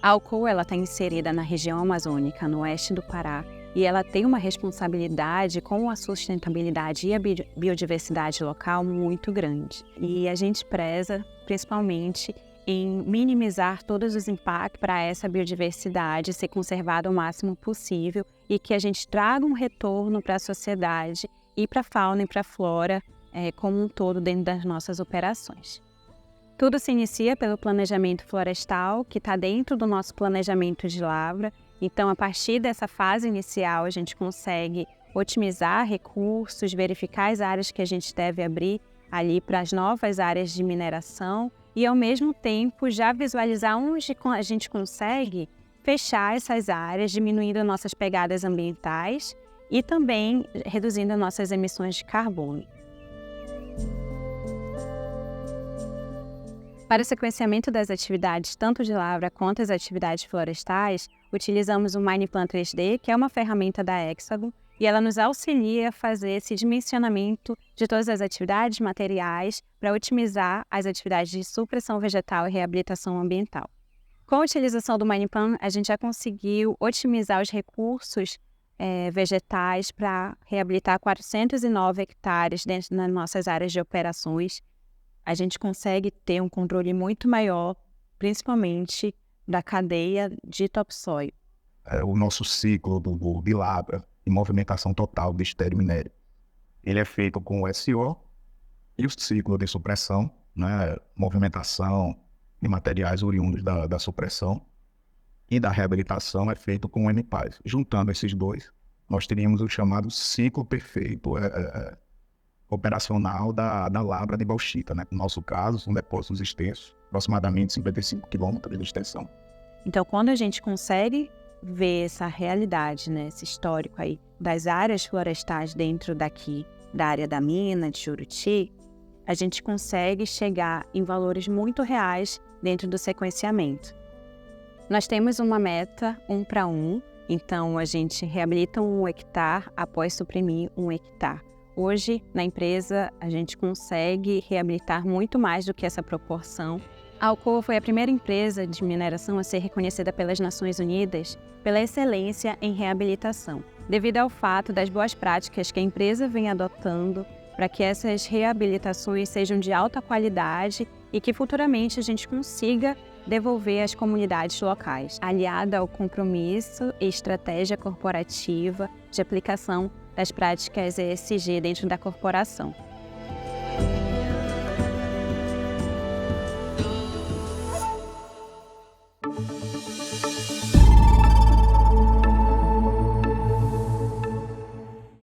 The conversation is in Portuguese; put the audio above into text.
A Alcoa está inserida na região amazônica, no oeste do Pará, e ela tem uma responsabilidade com a sustentabilidade e a biodiversidade local muito grande. E a gente preza, principalmente, em minimizar todos os impactos para essa biodiversidade ser conservada o máximo possível e que a gente traga um retorno para a sociedade e para a fauna e para a flora como um todo dentro das nossas operações. Tudo se inicia pelo planejamento florestal, que está dentro do nosso planejamento de lavra. Então, a partir dessa fase inicial, a gente consegue otimizar recursos, verificar as áreas que a gente deve abrir ali para as novas áreas de mineração e, ao mesmo tempo, já visualizar onde a gente consegue fechar essas áreas, diminuindo nossas pegadas ambientais e também reduzindo nossas emissões de carbono. Para o sequenciamento das atividades, tanto de lavra quanto as atividades florestais, utilizamos o Mineplan 3D, que é uma ferramenta da Hexagon, e ela nos auxilia a fazer esse dimensionamento de todas as atividades materiais para otimizar as atividades de supressão vegetal e reabilitação ambiental. Com a utilização do Mineplan, a gente já conseguiu otimizar os recursos vegetais para reabilitar 409 hectares dentro das nossas áreas de operações. A gente consegue ter um controle muito maior, principalmente da cadeia de topsoil. O nosso ciclo de lavra e movimentação total de estéreo minério, ele é feito com o SO e o ciclo de supressão, né, movimentação de materiais oriundos da supressão e da reabilitação é feito com o MPAS. Juntando esses dois, nós teríamos o chamado ciclo perfeito operacional da lavra de bauxita, né? No nosso caso, são depósitos extensos, aproximadamente 55 quilômetros de extensão. Então, quando a gente consegue ver essa realidade, né, esse histórico aí das áreas florestais dentro daqui, da área da mina, de Juruti, a gente consegue chegar em valores muito reais dentro do sequenciamento. Nós temos uma meta 1 para 1, então a gente reabilita 1 hectare após suprimir 1 hectare. Hoje, na empresa, a gente consegue reabilitar muito mais do que essa proporção. A Alcoa foi a primeira empresa de mineração a ser reconhecida pelas Nações Unidas pela excelência em reabilitação, devido ao fato das boas práticas que a empresa vem adotando para que essas reabilitações sejam de alta qualidade e que futuramente a gente consiga devolver às comunidades locais, aliada ao compromisso e estratégia corporativa de aplicação das práticas ESG dentro da corporação.